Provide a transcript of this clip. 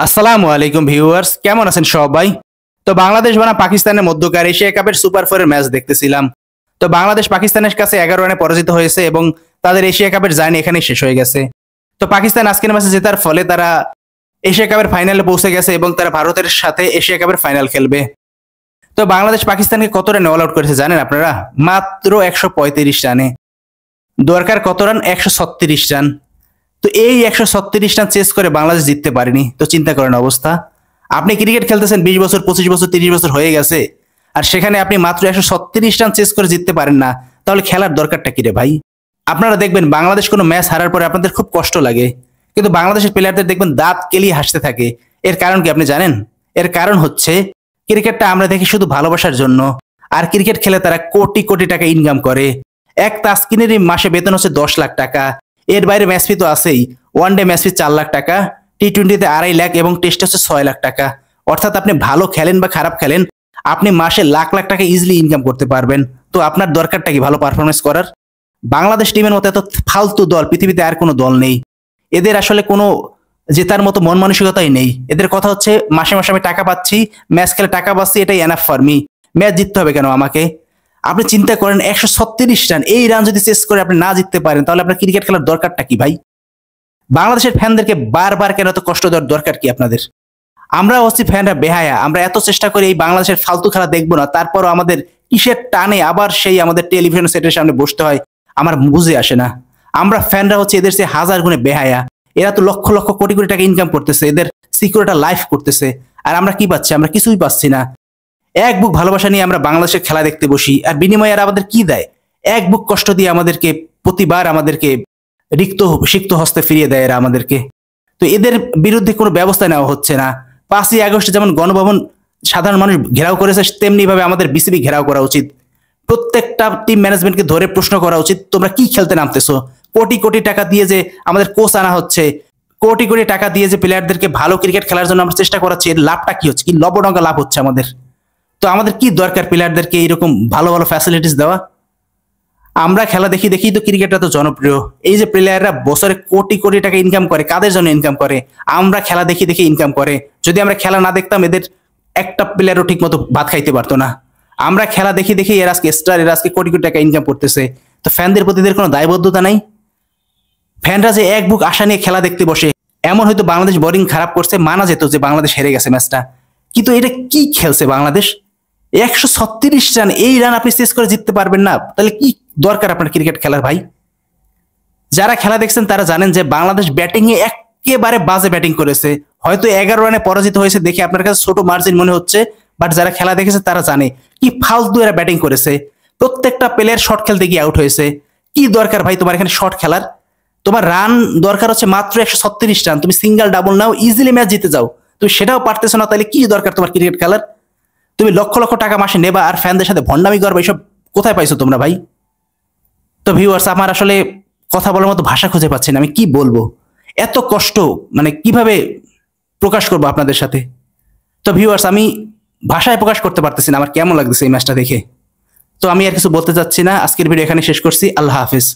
আসসালামু আলাইকুম ভিউয়ার্স, কেমন আছেন সবাই? তো বাংলাদেশ বনাম পাকিস্তানের মধ্যকার এশিয়া কাপের সুপার ফোরের ম্যাচ দেখতেছিলাম। তো বাংলাদেশ পাকিস্তানের কাছে 11 রানে পরাজিত হয়েছে এবং তাদের এশিয়া কাপের জার্নি এখানেই শেষ হয়ে গেছে। তো পাকিস্তান আজকের ম্যাচে জেতার ফলে তারা এশিয়া কাপের ফাইনালে পৌঁছে গেছে এবং তারা ভারতের সাথে এশিয়া কাপের ফাইনাল খেলবে। তো বাংলাদেশ পাকিস্তানকে কত রানে অল আউট করেছে জানেন আপনারা? মাত্র 135 রানে। দরকার কত রান? 136 রান। তো এই 136 রান চেস করে বাংলাদেশ জিততে পারেনি। তো চিন্তা করেন অবস্থা। আপনি ক্রিকেট খেলতেছেন 20 বছর, 25 বছর, 30 বছর হয়ে গেছে, আর সেখানে আপনি মাত্র 136 রান চেস করে জিততে পারেন না, তাহলে খেলার দরকারটা কি রে ভাই? আপনারা দেখবেন বাংলাদেশ কোনো ম্যাচ হারার পরে আপনাদের খুব কষ্ট লাগে, কিন্তু বাংলাদেশের প্লেয়ারদের দেখবেন দাঁত কেলিয়ে হাসতে থাকে। এর কারণ কি আপনি জানেন? এর কারণ হচ্ছে ক্রিকেটটা আমরা দেখি শুধু ভালোবাসার জন্য, আর ক্রিকেট খেলে তারা কোটি কোটি টাকা ইনকাম করে। এক তাসকিনেরই মাসে বেতন হচ্ছে 10 লাখ টাকা। এর বাইরে ম্যাচ ফি তো আছেই। ওয়ান ডে ম্যাচ ফি 4 লাখ টাকা, টি-20-তে 2.5 লাখ এবং টেস্টে হচ্ছে 6 লাখ টাকা। অর্থাৎ আপনি ভালো খেলেন বা খারাপ খেলেন, আপনি মাসে লাখ লাখ টাকা ইজিলি ইনকাম করতে পারবেন। তো আপনার দরকারটা কি ভালো পারফরমেন্স করার? বাংলাদেশ টিমের মতো এত ফালতু দল পৃথিবীতে আর কোনো দল নেই। এদের আসলে কোনো জেতার মতো মন মানসিকতাই নেই। এদের কথা হচ্ছে মাসে মাসে আমি টাকা পাচ্ছি, ম্যাচ খেলে টাকা পাচ্ছি, এটাই এনাফ ফর মি। ম্যাচ জিততে হবে কেন আমাকে? আপনি চিন্তা করেন 136 রান, এই রান যদি চেস করে আপনি না জিততে পারেন, তাহলে আপনার ক্রিকেট খেলার দরকারটা কি ভাই? বাংলাদেশের ফ্যানদেরকে বারবার কেন এত কষ্ট দেওয়ার দরকার কি আপনাদের? আমরা হচ্ছি ফ্যানরা বেহায়া, আমরা এত চেষ্টা করি এই বাংলাদেশের ফালতু খেলা দেখবো না, তারপরও আমাদের কিসের টানে আবার সেই আমাদের টেলিভিশন সেটের সামনে বসতে হয়, আমার বুঝে আসে না। আমরা ফ্যানরা হচ্ছে এদের চেয়ে হাজার গুণে বেহায়া। এরা তো লক্ষ লক্ষ কোটি কোটি টাকা ইনকাম করতেছে, এদের সিকিউরিটা লাইফ করতেছে, আর আমরা কি পাচ্ছি? আমরা কিছুই পাচ্ছি না। এক বুক ভালোবাসা নিয়ে আমরা বাংলাদেশের খেলা দেখতে বসি, আর বিনিময়ে আর আমাদের কি দেয়? এক বুক কষ্ট দিয়ে আমাদেরকে প্রতিবার আমাদেরকে রিক্ত সিক্ত হস্তে ফিরিয়ে দেয় এরা আমাদেরকে। তো এদের বিরুদ্ধে কোনো ব্যবস্থা নেওয়া হচ্ছে না। 5ই আগস্টে যেমন গণভবন সাধারণ মানুষ ঘেরাও করেছে, তেমনি ভাবে আমাদের বিসিবি ঘেরাও করা উচিত। প্রত্যেকটা টিম ম্যানেজমেন্টকে ধরে প্রশ্ন করা উচিত, তোমরা কি খেলতে নামতেছো? কোটি কোটি টাকা দিয়ে যে আমাদের কোচ আনা হচ্ছে, কোটি কোটি টাকা দিয়ে যে প্লেয়ারদেরকে ভালো ক্রিকেট খেলার জন্য আমরা চেষ্টা করাচ্ছি, এর লাভটা কি হচ্ছে? কি লবডঙ্কা লাভ হচ্ছে আমাদের? তো আমাদের কি দরকার প্লেয়ারদেরকে এইরকম ভালো ভালো ফ্যাসিলিটিস দেওয়া? আমরা খেলা দেখি দেখি তো ক্রিকেটটা তো জনপ্রিয়। এই যে প্লেয়াররা বছরে কোটি কোটি টাকা ইনকাম করে, কাদের জন্য ইনকাম করে? আমরা খেলা দেখি দেখি ইনকাম করে। যদি আমরা খেলা না দেখতাম, এদের একটা প্লেয়ারও ঠিক মতো ভাত খাইতে পারতো না। আমরা খেলা দেখি দেখি এর আজকে স্টার, এর আজকে কোটি কোটি টাকা ইনকাম করতেছে। তো ফ্যানদের প্রতি এদের কোনো দায়বদ্ধতা নাই? ফ্যানরা যে এক বুক আশা নিয়ে খেলা দেখতে বসে, এমন হয়তো বাংলাদেশ বোলিং খারাপ করছে, মানা যেত যে বাংলাদেশ হেরে গেছে ম্যাচটা, কিন্তু এটা কি খেলছে বাংলাদেশ? 136 রান, এই রান আপনি চেস করে জিততে পারবেন না, তাহলে কি দরকার আপনার ক্রিকেট খেলার ভাই? যারা খেলা দেখছেন তারা জানেন যে বাংলাদেশ ব্যাটিং এ একেবারে বাজে ব্যাটিং করেছে। হয়তো 11 রানে পরাজিত হয়েছে দেখে আপনার কাছে ছোট মার্জিন মনে হচ্ছে, বাট যারা খেলা দেখেছে তারা জানে কি ফালতু এরা ব্যাটিং করেছে। প্রত্যেকটা প্লেয়ার শর্ট খেলতে গিয়ে আউট হয়েছে। কি দরকার ভাই তোমার এখানে শর্ট খেলার? তোমার রান দরকার হচ্ছে মাত্র 136 রান, তুমি সিঙ্গেল ডাবল নাও, ইজিলি ম্যাচ জিতে যাও। তুমি সেটাও পারতেছো না, তাহলে কি দরকার তোমার ক্রিকেট খেলার? তুমি লক্ষ লক্ষ টাকা মাসে নেবা আর ফ্যানদের সাথে ভন্ডামি করবে, এসব কোথায় পাইছো তোমরা ভাই? তো ভিউয়ার্স, আমার আসলে কথা বলার মতো ভাষা খুঁজে পাচ্ছি না, আমি কি বলবো? এত কষ্ট, মানে কিভাবে প্রকাশ করবো আপনাদের সাথে? তো ভিউয়ার্স, আমি ভাষায় প্রকাশ করতে পারতেছি না আমার কেমন লাগতেছে এই ম্যাচটা দেখে। তো আমি আর কিছু বলতে চাচ্ছি না, আজকের ভিডিও এখানে শেষ করছি। আল্লাহ হাফিজ।